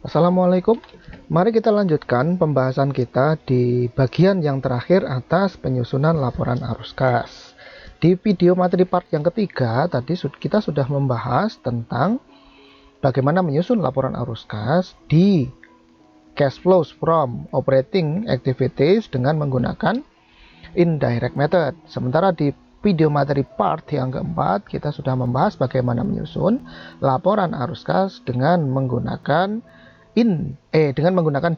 Assalamualaikum. Mari kita lanjutkan pembahasan kita di bagian yang terakhir atas penyusunan laporan arus kas. Di video materi part yang ketiga tadi kita sudah membahas tentang bagaimana menyusun laporan arus kas di cash flows from operating activities dengan menggunakan indirect method. Sementara di video materi part yang keempat kita sudah membahas bagaimana menyusun laporan arus kas dengan menggunakan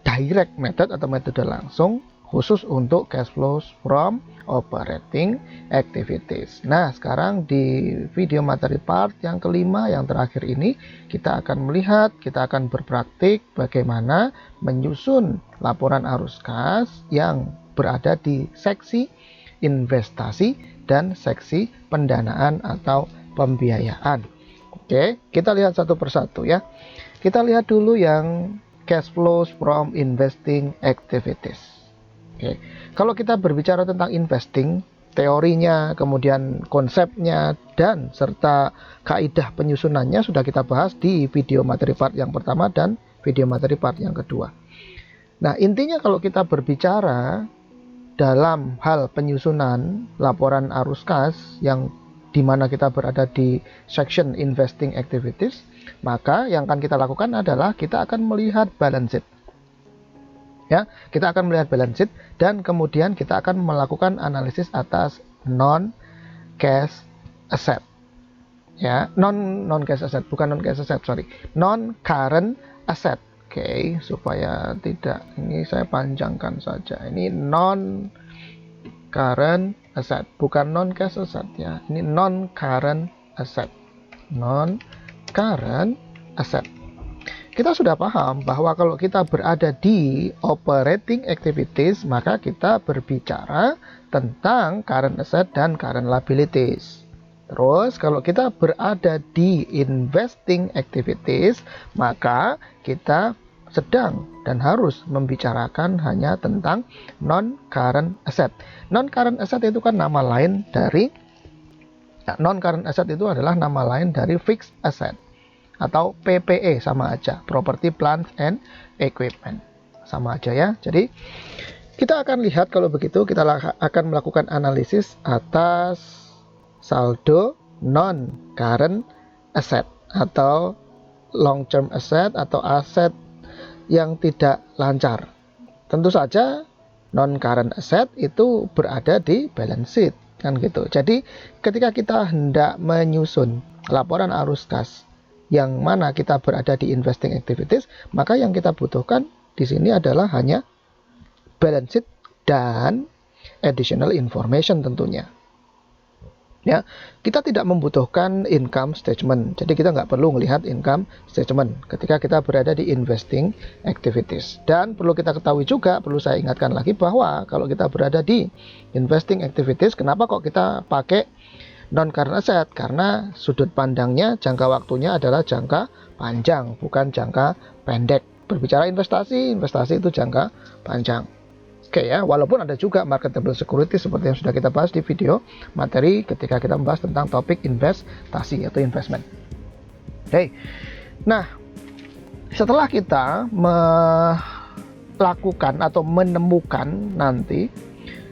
direct method atau metode langsung khusus untuk cash flows from operating activities. Nah, sekarang di video materi part yang kelima yang terakhir ini kita akan berpraktik bagaimana menyusun laporan arus kas yang berada di seksi investasi dan seksi pendanaan atau pembiayaan. Oke, kita lihat satu persatu ya. Kita lihat dulu yang cash flows from investing activities. Oke. Kalau kita berbicara tentang investing, teorinya, kemudian konsepnya, dan serta kaidah penyusunannya sudah kita bahas di video materi part yang pertama dan video materi part yang kedua. Nah, intinya kalau kita berbicara dalam hal penyusunan laporan arus kas yang dimana kita berada di section investing activities, maka yang akan kita lakukan adalah kita akan melihat balance sheet. Ya, kita akan melihat balance sheet dan kemudian kita akan melakukan analisis atas non cash asset. Ya, non current asset. Oke, supaya tidak ini saya panjangkan saja. Ini non current asset, bukan non cash asset ya. Ini non current asset. Non current asset. Kita sudah paham bahwa kalau kita berada di operating activities, maka kita berbicara tentang current asset dan current liabilities. Terus kalau kita berada di investing activities, maka kita sedang dan harus membicarakan hanya tentang non-current asset. Non-current asset itu kan nama lain dari non-current asset itu adalah nama lain dari fixed asset atau PPE, sama aja, property plant and equipment, sama aja ya. Jadi kita akan lihat kalau begitu kita akan melakukan analisis atas saldo non-current asset atau long term asset atau aset yang tidak lancar. Tentu saja non-current asset itu berada di balance sheet kan gitu. Jadi ketika kita hendak menyusun laporan arus kas yang mana kita berada di investing activities, maka yang kita butuhkan di sini adalah hanya balance sheet dan additional information tentunya. Ya, kita tidak membutuhkan income statement. Jadi kita nggak perlu melihat income statement ketika kita berada di investing activities. Dan perlu kita ketahui juga, perlu saya ingatkan lagi bahwa kalau kita berada di investing activities, kenapa kok kita pakai non-current asset? Karena sudut pandangnya, jangka waktunya adalah jangka panjang, bukan jangka pendek. Berbicara investasi itu jangka panjang. Oke ya, walaupun ada juga marketable security seperti yang sudah kita bahas di video materi ketika kita membahas tentang topik investasi atau investment. Oke. Nah, setelah kita melakukan atau menemukan nanti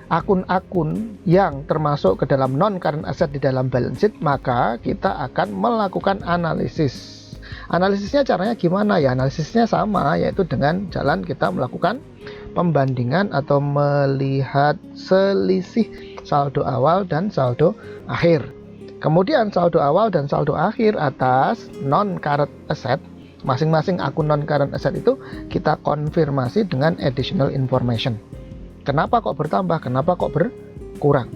akun-akun yang termasuk ke dalam non-current asset di dalam balance sheet, maka kita akan melakukan analisis. Analisisnya caranya gimana ya? Analisisnya sama, yaitu dengan jalan kita melakukan pembandingan atau melihat selisih saldo awal dan saldo akhir. Kemudian saldo awal dan saldo akhir atas non-current asset, masing-masing akun non-current asset itu kita konfirmasi dengan additional information. Kenapa kok bertambah? Kenapa kok berkurang?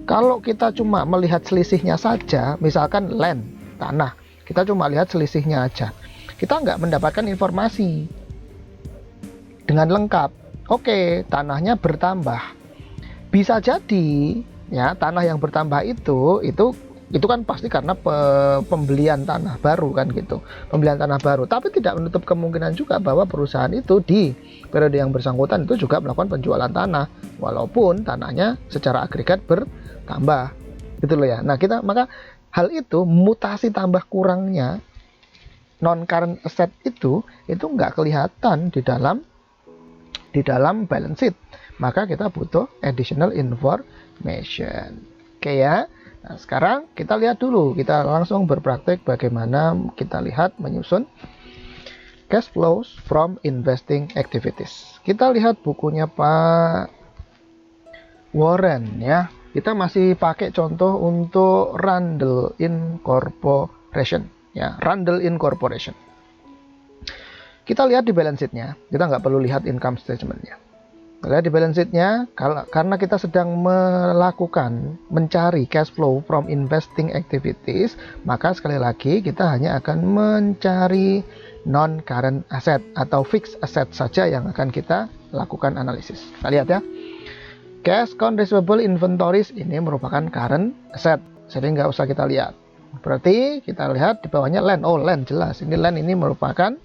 Kalau kita cuma melihat selisihnya saja, misalkan land, tanah, kita cuma lihat selisihnya aja, kita nggak mendapatkan informasi dengan lengkap. Oke, tanahnya bertambah. Bisa jadi ya, tanah yang bertambah itu kan pasti karena pembelian tanah baru kan gitu. Pembelian tanah baru, tapi tidak menutup kemungkinan juga bahwa perusahaan itu di periode yang bersangkutan itu juga melakukan penjualan tanah walaupun tanahnya secara agregat bertambah. Gitu loh ya. Nah, maka hal itu mutasi tambah kurangnya non current asset itu nggak kelihatan di dalam balance sheet. Maka kita butuh additional information. Oke ya. Nah, sekarang kita lihat dulu, kita langsung berpraktek bagaimana kita lihat menyusun cash flows from investing activities. Kita lihat bukunya Pak Warren ya. Kita masih pakai contoh untuk Randall Incorporation ya, Randall Incorporation. Kita lihat di balance sheet-nya. Kita nggak perlu lihat income statement-nya. Lihat di balance sheet-nya, karena kita sedang mencari cash flow from investing activities, maka sekali lagi kita hanya akan mencari non-current asset atau fixed asset saja yang akan kita lakukan analisis. Kita lihat ya. Cash account receivable inventories ini merupakan current asset, jadi nggak usah kita lihat. Berarti kita lihat di bawahnya land. Oh, land jelas. Ini land ini merupakan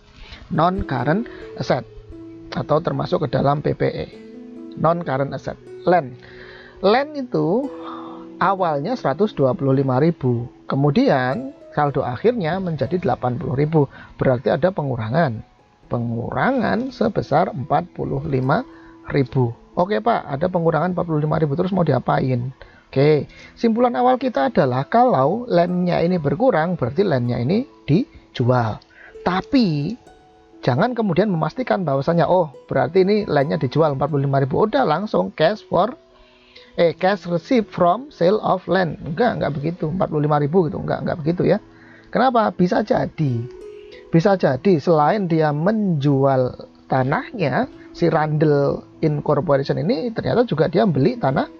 non-current asset atau termasuk ke dalam PPE. Non-current asset. Land itu awalnya 125.000, kemudian saldo akhirnya menjadi 80.000, berarti ada pengurangan sebesar 45.000. Oke Pak, ada pengurangan 45.000, terus mau diapain? Oke, simpulan awal kita adalah kalau landnya ini berkurang, berarti landnya ini dijual. Tapi jangan kemudian memastikan bahwasanya berarti ini landnya dijual 45.000, udah langsung cash receipt from sale of land. Enggak begitu, 45.000 gitu, enggak begitu ya. Kenapa? Bisa jadi selain dia menjual tanahnya, si Randall Incorporation ini ternyata juga dia beli tanah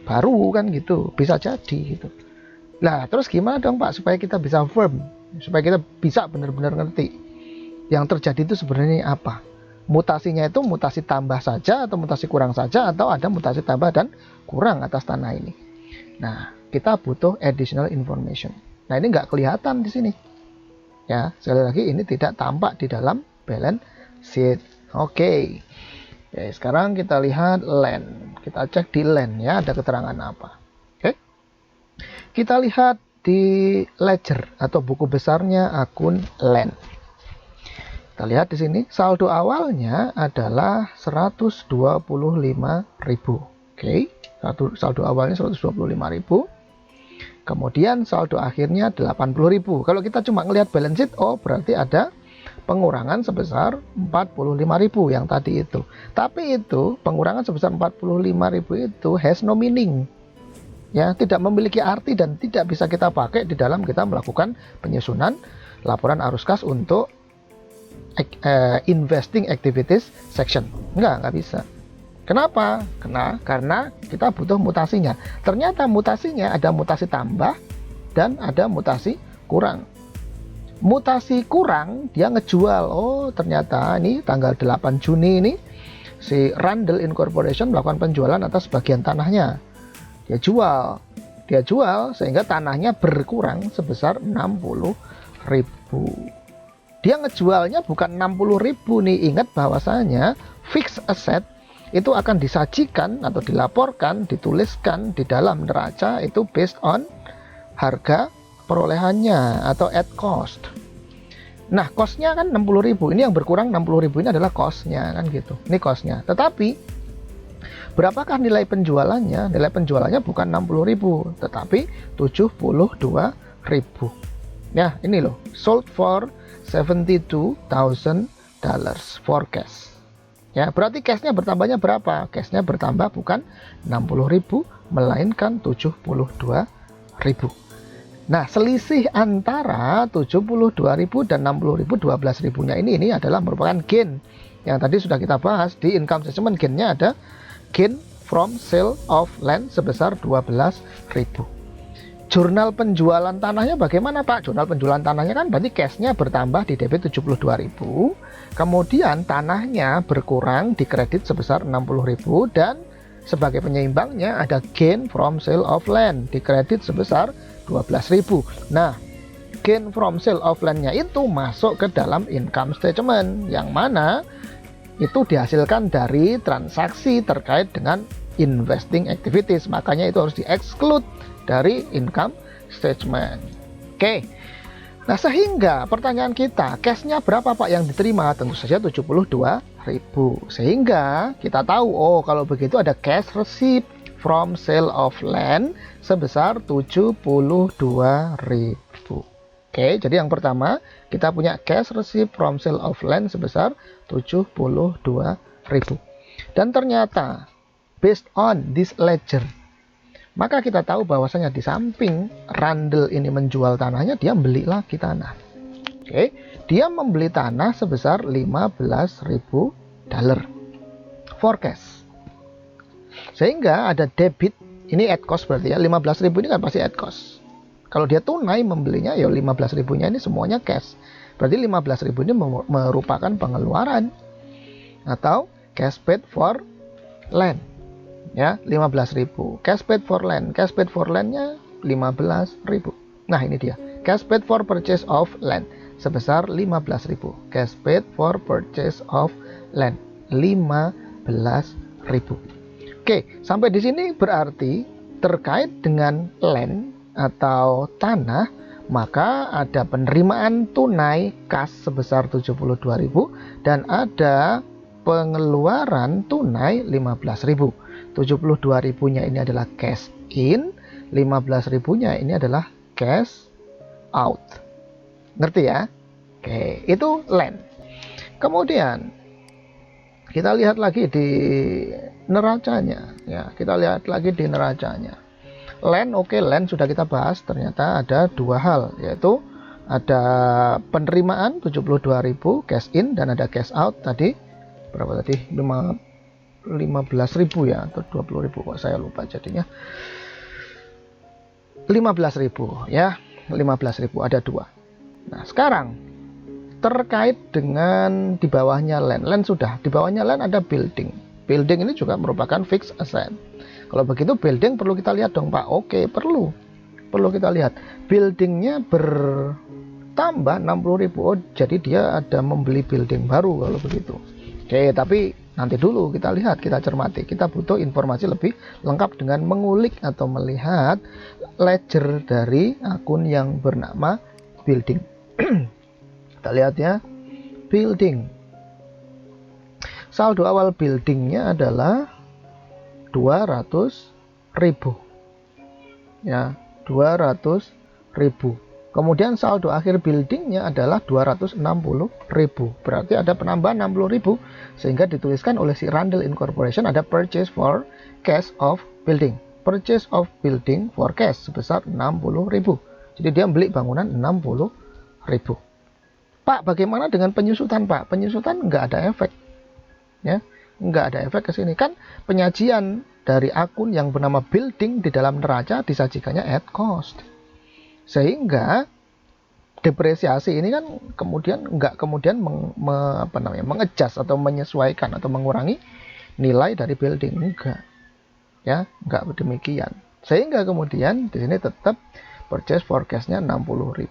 baru kan gitu, bisa jadi gitu. Nah terus gimana dong Pak supaya kita bisa firm, supaya kita bisa benar-benar ngerti yang terjadi itu sebenarnya apa? Mutasinya itu mutasi tambah saja atau mutasi kurang saja, atau ada mutasi tambah dan kurang atas tanah ini. Nah, kita butuh additional information. Nah, ini nggak kelihatan di sini. Ya, sekali lagi ini tidak tampak di dalam balance sheet. Oke. Sekarang kita lihat land. Kita cek di land ya, ada keterangan apa. Oke. Kita lihat di ledger atau buku besarnya akun land. Kita lihat di sini saldo awalnya adalah 125.000. Oke, saldo awalnya 125.000. Kemudian saldo akhirnya 80.000. Kalau kita cuma ngelihat balance sheet, berarti ada pengurangan sebesar 45.000 yang tadi itu. Tapi itu pengurangan sebesar 45.000 itu has no meaning. Ya, tidak memiliki arti dan tidak bisa kita pakai di dalam kita melakukan penyusunan laporan arus kas untuk investing activities section. Nggak bisa. Kenapa? Karena kita butuh mutasinya. Ternyata mutasinya ada mutasi tambah dan ada mutasi kurang. Mutasi kurang dia ngejual. Ternyata ini tanggal 8 Juni ini si Randall Incorporation melakukan penjualan atas bagian tanahnya. Dia jual sehingga tanahnya berkurang sebesar 60.000. Dia ngejualnya bukan 60.000 nih. Ingat bahwasanya fixed asset itu akan disajikan atau dilaporkan, dituliskan di dalam neraca itu based on harga perolehannya atau at cost. Nah, cost-nya kan 60.000. Ini yang berkurang 60.000 ini adalah cost-nya kan gitu. Ini cost-nya. Tetapi berapakah nilai penjualannya? Nilai penjualannya bukan 60.000, tetapi 72.000. Ya, ini loh, sold for $72,000 for cash. Ya, berarti cashnya bertambahnya berapa? Cashnya bertambah bukan 60.000, melainkan 72.000. Nah, selisih antara 72.000 dan 60.000, 12.000-nya ini adalah merupakan gain. Yang tadi sudah kita bahas di income statement, gainnya ada gain from sale of land sebesar 12.000. Jurnal penjualan tanahnya bagaimana Pak? Jurnal penjualan tanahnya kan berarti cashnya bertambah di debit 72.000, kemudian tanahnya berkurang di kredit sebesar 60.000, dan sebagai penyeimbangnya ada gain from sale of land di kredit sebesar 12.000. Nah, gain from sale of landnya itu masuk ke dalam income statement, yang mana itu dihasilkan dari transaksi terkait dengan investing activities, makanya itu harus di-exclude dari income statement. Oke. Nah, sehingga pertanyaan kita, cashnya berapa Pak yang diterima? Tentu saja 72.000. Sehingga kita tahu, oh kalau begitu ada cash receipt from sale of land sebesar 72.000. Oke, jadi yang pertama kita punya cash receipt from sale of land sebesar 72.000. Dan ternyata based on this ledger, maka kita tahu bahwasanya di samping Randall ini menjual tanahnya, dia beli lagi tanah. Oke, dia membeli tanah sebesar $15.000 for cash. Sehingga ada debit, ini at cost berarti ya, 15.000 ini kan pasti at cost. Kalau dia tunai membelinya, ya 15.000-nya ini semuanya cash. Berarti 15.000 ini merupakan pengeluaran atau cash paid for land. Ya, 15.000. Cash paid for land. Cash paid for land-nya 15.000. Nah, ini dia. Cash paid for purchase of land sebesar 15.000. Cash paid for purchase of land 15.000. Oke, sampai di sini berarti terkait dengan land atau tanah, maka ada penerimaan tunai kas sebesar 72.000 dan ada pengeluaran tunai 15.000. 72.000-nya ini adalah cash in, 15.000-nya ini adalah cash out. Ngerti ya? Oke, itu land. Kemudian kita lihat lagi di neracanya ya, kita lihat lagi di neracanya. Land, oke, land sudah kita bahas. Ternyata ada dua hal, yaitu ada penerimaan 72.000 cash in dan ada cash out tadi berapa tadi? 15.000 ya, atau 20.000 kok saya lupa jadinya. 15.000 ya, 15.000 ada dua. Nah, sekarang terkait dengan di bawahnya land. Land sudah, di bawahnya land ada building. Building ini juga merupakan fixed asset. Kalau begitu building perlu kita lihat dong Pak. Oke, perlu kita lihat. Buildingnya bertambah 60.000. Oh, jadi dia ada membeli building baru kalau begitu. Oke, tapi nanti dulu kita lihat, kita cermati. Kita butuh informasi lebih lengkap dengan mengulik atau melihat ledger dari akun yang bernama building. Kita lihat ya, building. Saldo awal buildingnya adalah 200.000. Ya, 200.000. Kemudian saldo akhir buildingnya adalah 260.000. Berarti ada penambahan 60.000. Sehingga dituliskan oleh si Randall Incorporation ada purchase for cash of building. Purchase of building for cash sebesar 60.000. Jadi dia beli bangunan 60.000. Pak, bagaimana dengan penyusutan Pak? Penyusutan nggak ada efek. Ya, nggak ada efek ke sini. Kan penyajian dari akun yang bernama building di dalam neraca disajikannya at cost. Sehingga depresiasi ini kan kemudian mengadjust atau menyesuaikan atau mengurangi nilai dari building, enggak demikian. Sehingga kemudian di sini tetap purchase forecast-nya 60.000.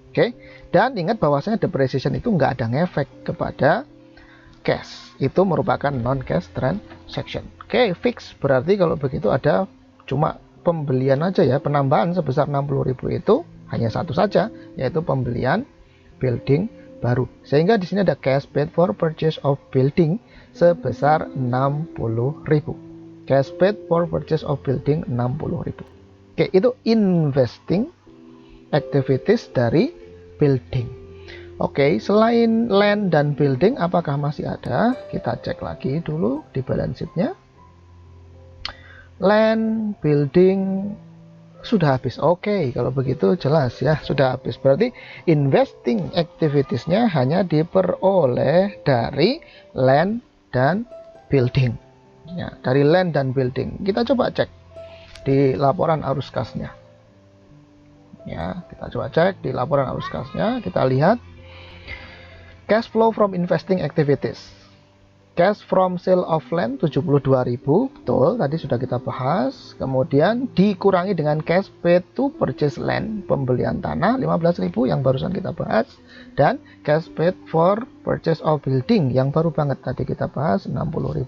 Oke, dan ingat bahwasanya depreciation itu enggak ada ngefek kepada cash, itu merupakan non cash transaction. Oke, fix berarti kalau begitu ada cuma pembelian aja ya, penambahan sebesar 60.000 itu hanya satu saja, yaitu pembelian building baru. Sehingga di sini ada cash paid for purchase of building sebesar 60.000. Cash paid for purchase of building 60.000. Oke, itu investing activities dari building. Oke, selain land dan building apakah masih ada? Kita cek lagi dulu di balance sheet-nya. Land, building sudah habis. Oke, kalau begitu jelas ya, sudah habis. Berarti investing activities-nya hanya diperoleh dari land dan building. Ya, dari land dan building. Kita coba cek di laporan arus kasnya. Ya, kita coba cek di laporan arus kasnya. Kita lihat cash flow from investing activities. Cash from sale of land 72.000, betul, tadi sudah kita bahas. Kemudian dikurangi dengan cash paid to purchase land, pembelian tanah 15.000 yang barusan kita bahas. Dan cash paid for purchase of building yang baru banget tadi kita bahas 60.000,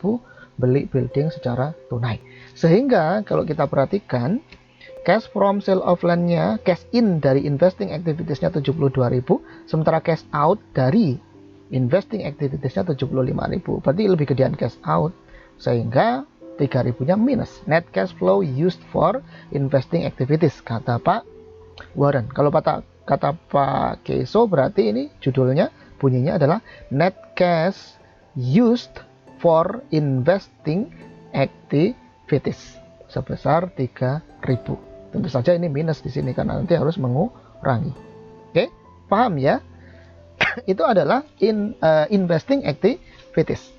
beli building secara tunai. Sehingga kalau kita perhatikan cash from sale of land-nya, cash in dari investing activities-nya 72.000, sementara cash out dari investing activities-nya 75.000. Berarti lebih gedean cash out, sehingga 3.000-nya minus. Net cash flow used for investing activities, kata Pak Warren. Kalau kata Pak Keso, berarti ini judulnya bunyinya adalah net cash used for investing activities sebesar 3.000. Tentu saja ini minus di sini karena nanti harus mengurangi. Oke, paham ya? Itu adalah investing activities.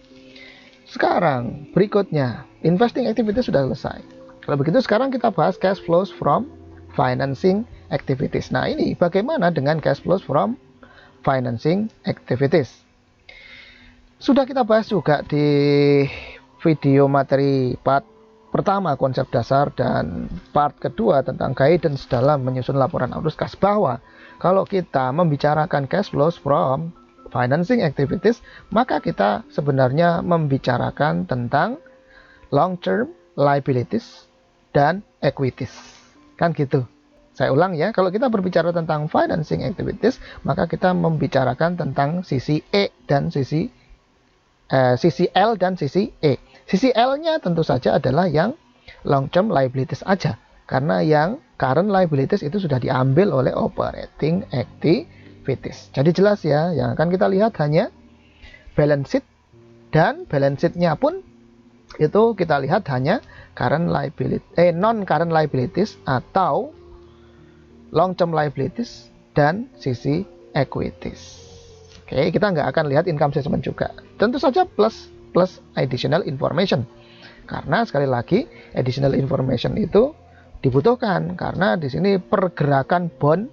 Sekarang berikutnya, investing activities sudah selesai. Kalau begitu sekarang kita bahas cash flows from financing activities. Nah, ini bagaimana dengan cash flows from financing activities? Sudah kita bahas juga di video materi part pertama konsep dasar dan part kedua tentang guidance dalam menyusun laporan arus kas, bahwa kalau kita membicarakan cash flows from financing activities, maka kita sebenarnya membicarakan tentang long term liabilities dan equities. Kan gitu. Saya ulang ya, kalau kita berbicara tentang financing activities, maka kita membicarakan tentang sisi E dan sisi L dan sisi E. Sisi L-nya tentu saja adalah yang long term liabilities aja, karena yang current liabilities itu sudah diambil oleh operating activities. Jadi jelas ya, yang akan kita lihat hanya balance sheet, dan balance sheet-nya pun itu kita lihat hanya current liability, non current liabilities atau long term liabilities dan sisi equities. Oke, kita nggak akan lihat income statement juga. Tentu saja plus additional information. Karena sekali lagi additional information itu dibutuhkan karena di sini pergerakan bond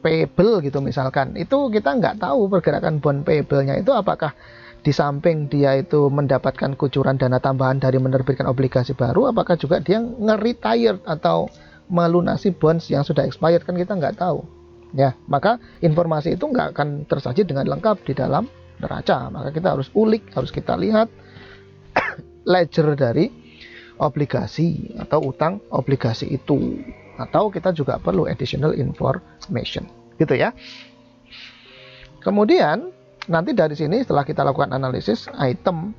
payable gitu misalkan. Itu kita nggak tahu pergerakan bond payable-nya itu apakah di samping dia itu mendapatkan kucuran dana tambahan dari menerbitkan obligasi baru, apakah juga dia nge-retired atau melunasi bonds yang sudah expired, kan kita nggak tahu. Ya, maka informasi itu nggak akan tersaji dengan lengkap di dalam neraca. Maka kita harus ulik, harus kita lihat ledger dari obligasi atau utang obligasi itu. Atau kita juga perlu additional information. Gitu ya. Kemudian, nanti dari sini setelah kita lakukan analisis item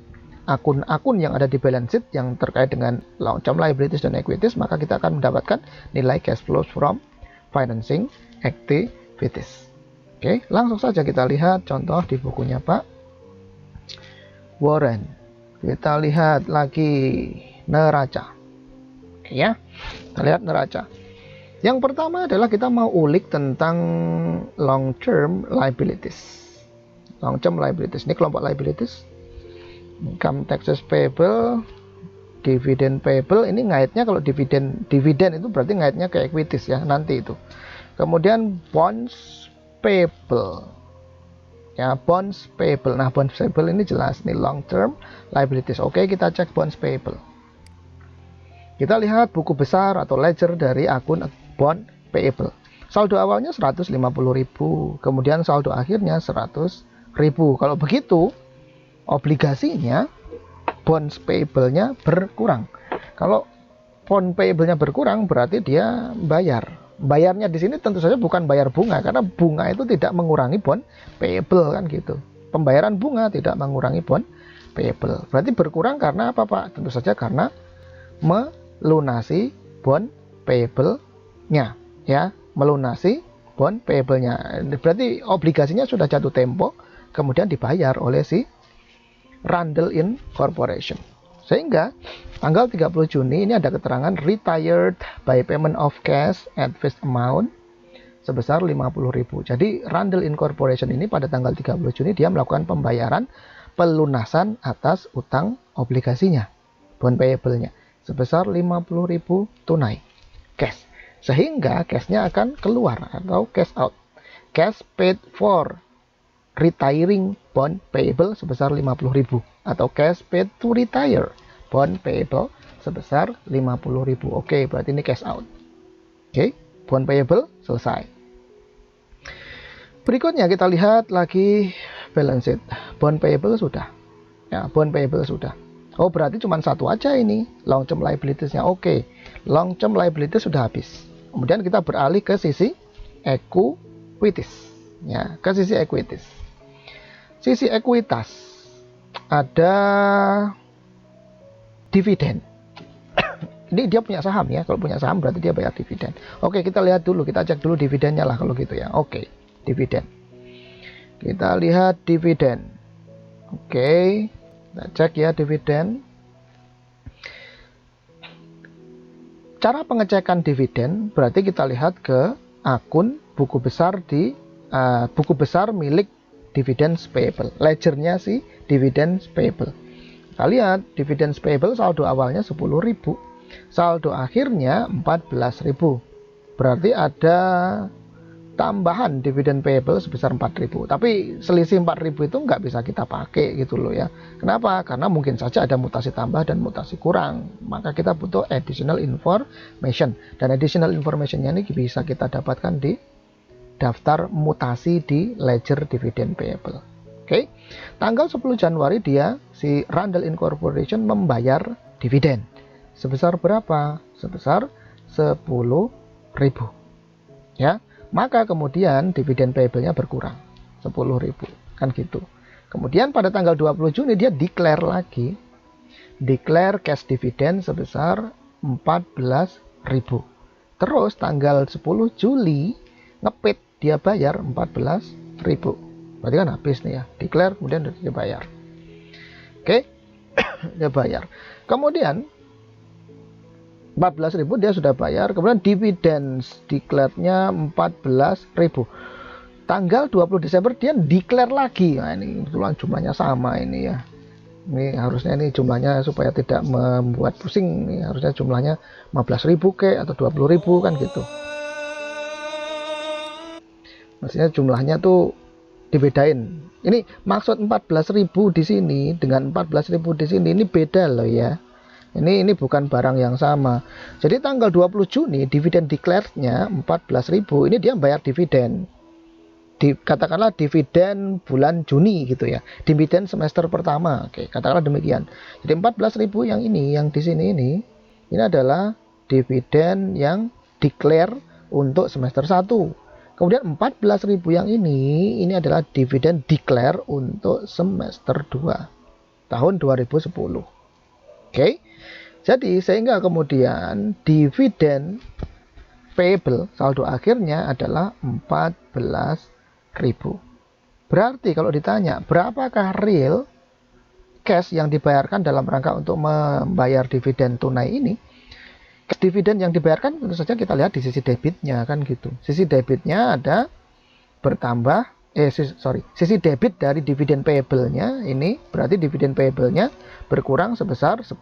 akun-akun yang ada di balance sheet yang terkait dengan long term liabilities dan equities, maka kita akan mendapatkan nilai cash flows from financing activities. Oke, langsung saja kita lihat contoh di bukunya Pak Warren. Kita lihat lagi neraca. Oke ya, kita lihat neraca. Yang pertama adalah kita mau ulik tentang long term liabilities. Long term liabilities, ini kelompok liabilities. Income taxes payable, dividend payable, ini ngaitnya kalau dividen itu berarti ngaitnya ke equities ya, nanti itu. Kemudian bonds payable. Ya, bonds payable. Nah, bonds payable ini jelas nih long term liabilities. Oke, kita cek bonds payable. Kita lihat buku besar atau ledger dari akun bond payable. Saldo awalnya 150.000, kemudian saldo akhirnya 100.000. Kalau begitu, obligasinya bonds payable-nya berkurang. Kalau bond payable-nya berkurang, berarti dia bayar. Bayarnya di sini tentu saja bukan bayar bunga, karena bunga itu tidak mengurangi bond payable kan gitu. Pembayaran bunga tidak mengurangi bond payable. Berarti berkurang karena apa Pak? Tentu saja karena melunasi bond payable-nya, ya, melunasi bond payable-nya. Berarti obligasinya sudah jatuh tempo, kemudian dibayar oleh si Randall Incorporation. Sehingga tanggal 30 Juni ini ada keterangan retired by payment of cash at face amount sebesar 50.000. Jadi Randall Incorporation ini pada tanggal 30 Juni dia melakukan pembayaran pelunasan atas utang obligasinya, bond payable-nya sebesar 50.000 tunai cash. Sehingga cashnya akan keluar atau cash out. Cash paid for retiring bond payable sebesar 50.000 atau cash paid to retire bond payable sebesar 50.000. Oke, berarti ini cash out. Oke, bond payable selesai. Berikutnya kita lihat lagi balance sheet. Bond payable sudah. Ya, bond payable sudah. Oh, berarti cuma satu aja ini long term liabilities-nya. Oke, long term liabilities sudah habis. Kemudian kita beralih ke sisi equities. Ya, ke sisi equities. Sisi ekuitas ada dividen. Ini dia punya saham ya. Kalau punya saham berarti dia bayar dividen. Oke, kita lihat dulu, kita cek dulu dividennya lah kalau gitu ya. Oke, dividen. Kita lihat dividen. Oke, kita cek ya dividen. Cara pengecekan dividen berarti kita lihat ke akun buku besar di buku besar milik dividends payable. Ledgernya si dividends payable. Kita lihat dividends payable saldo awalnya 10.000, saldo akhirnya 14.000. Berarti ada tambahan dividen payable sebesar 4.000. Tapi selisih 4.000 itu nggak bisa kita pakai gitu loh ya. Kenapa? Karena mungkin saja ada mutasi tambah dan mutasi kurang. Maka kita butuh additional information. Dan additional information-nya ini bisa kita dapatkan di daftar mutasi di ledger dividen payable. Oke. Tanggal 10 Januari dia si Randall Incorporation membayar dividen. Sebesar berapa? Sebesar 10.000. Ya. Maka kemudian dividen payable-nya berkurang 10.000 kan gitu. Kemudian pada tanggal 20 Juni dia declare lagi, declare cash dividend sebesar 14.000. Terus tanggal 10 Juli ngepit dia bayar 14.000. Berarti kan habis nih ya, declare kemudian dia bayar. Oke. Dia bayar. Kemudian 14.000 dia sudah bayar, kemudian dividen declare-nya 14.000. Tanggal 20 Desember dia declare lagi. Nah, ini kebetulan jumlahnya sama ini ya. Ini harusnya ini jumlahnya supaya tidak membuat pusing, ini harusnya jumlahnya 15.000 ke atau 20.000 kan gitu. Maksudnya jumlahnya tuh dibedain. Ini maksud 14.000 di sini dengan 14.000 di sini ini beda loh ya. Ini bukan barang yang sama. Jadi tanggal 20 Juni dividen declared-nya 14.000, ini dia bayar dividen. Katakanlah dividen bulan Juni gitu ya. Dividen semester pertama. Oke, katakanlah demikian. Jadi 14.000 yang ini, yang di sini ini adalah dividen yang declare untuk semester 1. Kemudian 14.000 yang ini adalah dividen declare untuk semester 2 tahun 2010. Oke. Jadi sehingga kemudian dividen payable saldo akhirnya adalah 14.000. Berarti kalau ditanya berapakah real cash yang dibayarkan dalam rangka untuk membayar dividen tunai ini, dividen yang dibayarkan tentu saja kita lihat di sisi debitnya kan gitu. Sisi debitnya ada bertambah sisi debit dari dividen payable-nya ini berarti dividen payable-nya berkurang sebesar 10.000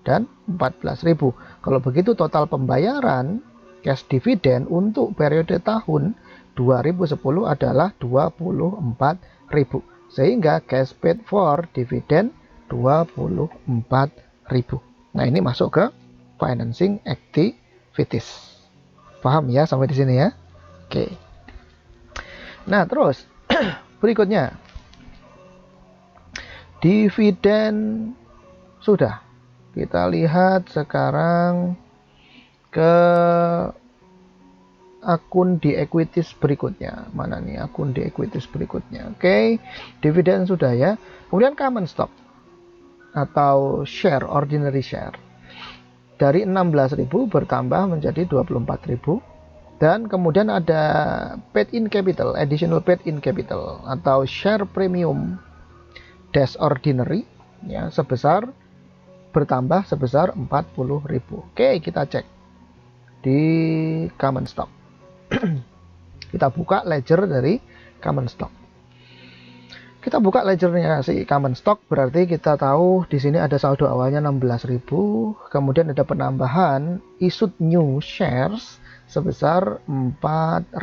dan 14.000. Kalau begitu total pembayaran cash dividen untuk periode tahun 2010 adalah 24.000. Sehingga cash paid for dividen 24.000. Nah, ini masuk ke financing activities. Paham ya sampai di sini ya? Oke. Nah, terus berikutnya dividen sudah. Kita lihat sekarang ke akun di equities berikutnya. Mana nih akun di equities berikutnya? Oke, dividen sudah ya. Kemudian common stock atau share, ordinary share. Dari 16.000 bertambah menjadi 24.000. Dan kemudian ada paid in capital, additional paid in capital atau share premium dash ordinary ya bertambah sebesar 40.000. Oke, kita cek di common stock. Kita buka ledger dari common stock. Kita buka ledgernya si common stock, berarti kita tahu di sini ada saldo awalnya 16.000, kemudian ada penambahan issued new shares sebesar 4.000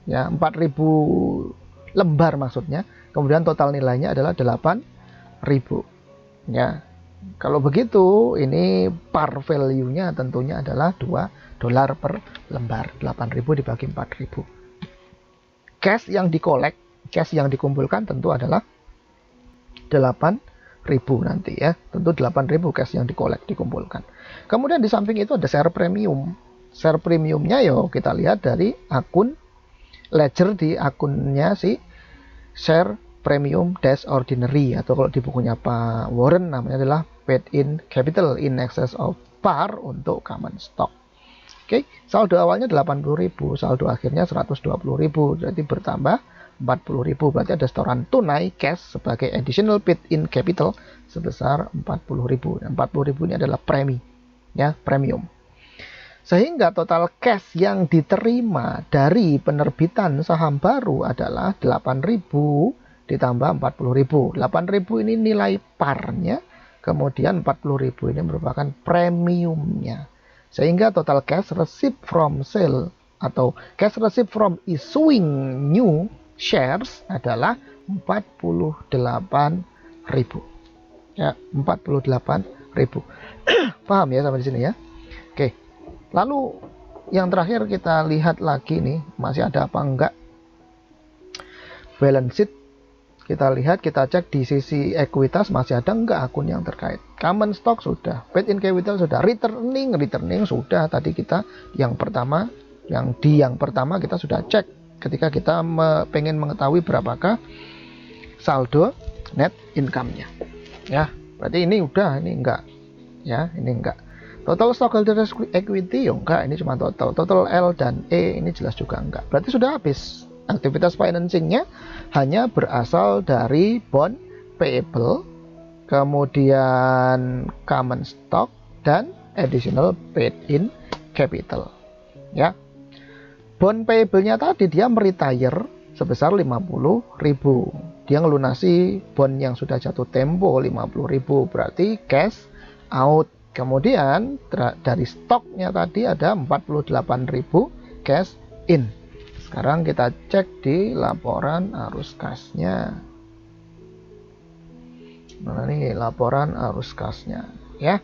ya, 4.000 lembar maksudnya. Kemudian total nilainya adalah 8.000 ya. Kalau begitu ini par value-nya tentunya adalah $2 per lembar. 8.000 dibagi 4.000. Cash yang dikolek, cash yang dikumpulkan tentu adalah 8.000. nanti ya. Tentu 8.000 cash yang dikumpulkan. Kemudian di samping itu ada share premium. Share premiumnya kita lihat dari akun ledger di akunnya si share premium dash ordinary, atau kalau di bukunya Pak Warren namanya adalah paid in capital in excess of par untuk common stock. Oke, saldo awalnya 80.000, saldo akhirnya 120.000, jadi bertambah 40.000, berarti ada setoran tunai cash sebagai additional paid in capital sebesar 40.000. 40.000 ini adalah premi, ya, premium. Sehingga total cash yang diterima dari penerbitan saham baru adalah 8.000 ditambah 40.000. 8.000 ini nilai parnya, kemudian 40.000 ini merupakan premiumnya. Sehingga total cash received from sale atau cash received from issuing new shares adalah 48.000. Ya, 48.000. Paham ya sampai di sini ya? Oke. Lalu yang terakhir kita lihat lagi nih, masih ada apa enggak balance sheet. Kita lihat, kita cek di sisi ekuitas masih ada enggak akun yang terkait. Common stock sudah, paid in capital sudah, returning sudah. Tadi kita yang pertama kita sudah cek ketika kita pengen mengetahui berapakah saldo net income-nya. Ya, berarti ini udah, ini enggak. Ya, ini enggak. Total stockholders equity enggak, ini cuma total L dan E ini jelas juga enggak. Berarti sudah habis. Aktivitas financingnya hanya berasal dari bond payable, kemudian common stock, dan additional paid in capital. Ya, bond payable-nya tadi dia meretire sebesar 50.000. Dia ngelunasi bond yang sudah jatuh tempo 50.000, berarti cash out. Kemudian dari stoknya tadi ada 48.000 cash in. Sekarang kita cek di laporan arus kasnya. Nah, ini laporan arus kasnya ya.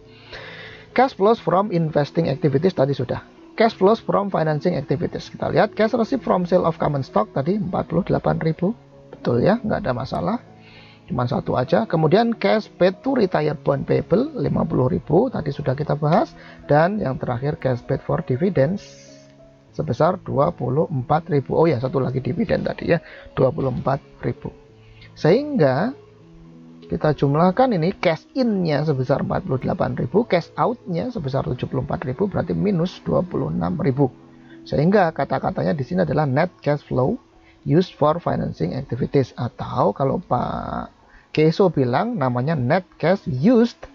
Cash flows from investing activities tadi sudah. Cash flows from financing activities. Kita lihat cash received from sale of common stock tadi 48.000. Betul ya, nggak ada masalah. Cuma satu aja. Kemudian cash paid to retire bond payable 50.000 tadi sudah kita bahas, dan yang terakhir cash paid for dividends sebesar 24.000. Oh ya, satu lagi dividen tadi ya, 24.000. Sehingga kita jumlahkan ini cash in-nya sebesar 48.000, cash out-nya sebesar 74.000, berarti minus 26.000. Sehingga kata-katanya di sini adalah net cash flow used for financing activities, atau kalau Pak Keso bilang namanya net cash used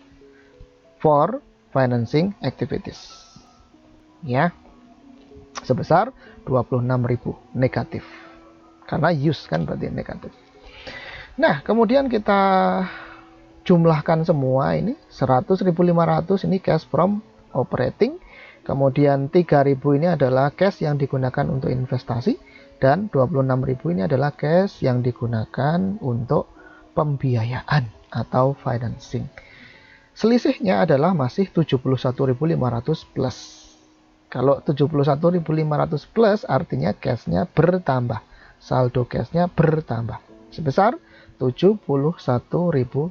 for financing activities. Ya. Sebesar 26.000 negatif. Karena use kan berarti negatif. Nah, kemudian kita jumlahkan semua ini 100.500 ini cash from operating. Kemudian 3.000 ini adalah cash yang digunakan untuk investasi, dan 26.000 ini adalah cash yang digunakan untuk pembiayaan atau financing. Selisihnya adalah masih 71.500 plus. Kalau 71.500 plus artinya cashnya bertambah, saldo cashnya bertambah sebesar 71.500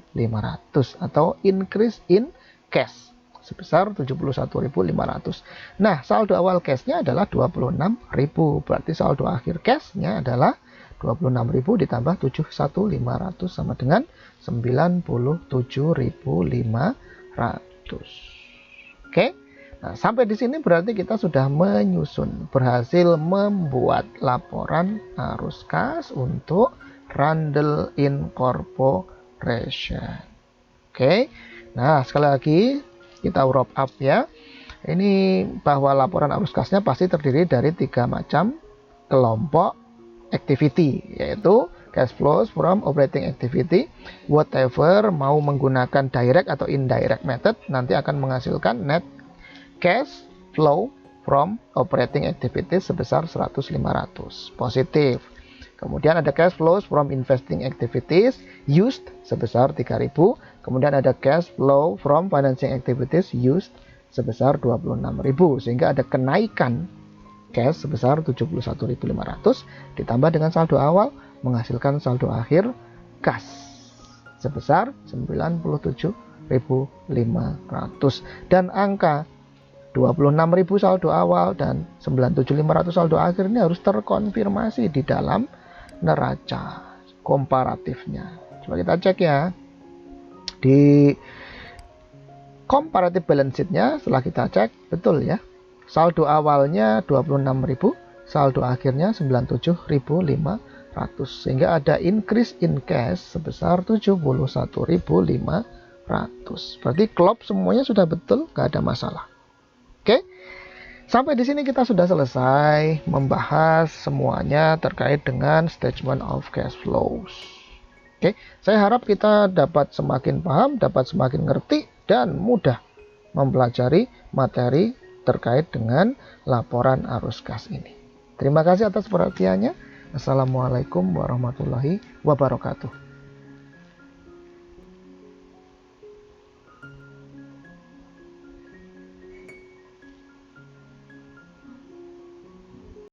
atau increase in cash sebesar 71.500. Nah, saldo awal cashnya adalah 26.000, berarti saldo akhir cashnya adalah 26.000 ditambah 71.500 sama dengan 97.500. Oke. Nah, sampai di sini berarti kita sudah berhasil membuat laporan arus kas untuk Randall Incorporation. Oke. Nah, sekali lagi kita wrap up ya. Ini bahwa laporan arus kasnya pasti terdiri dari 3 macam kelompok activity, yaitu cash flows from operating activity, whatever mau menggunakan direct atau indirect method nanti akan menghasilkan net cash flow from operating activities sebesar 100.500 positif. Kemudian ada cash flows from investing activities used sebesar 3.000. Kemudian ada cash flow from financing activities used sebesar 26.000. Sehingga ada kenaikan cash sebesar 71.500 ditambah dengan saldo awal menghasilkan saldo akhir kas. sebesar 97.500 dan angka 26.000 saldo awal dan 97.500 saldo akhir ini harus terkonfirmasi di dalam neraca komparatifnya. Coba kita cek ya. Di comparative balance sheet-nya setelah kita cek betul ya. Saldo awalnya 26.000, saldo akhirnya 97.500 sehingga ada increase in cash sebesar 71.500. Berarti klop semuanya sudah betul, nggak ada masalah. Oke, sampai di sini kita sudah selesai membahas semuanya terkait dengan statement of cash flows. Oke, saya harap kita dapat semakin paham, dapat semakin ngerti, dan mudah mempelajari materi terkait dengan laporan arus kas ini. Terima kasih atas perhatiannya. Assalamualaikum warahmatullahi wabarakatuh.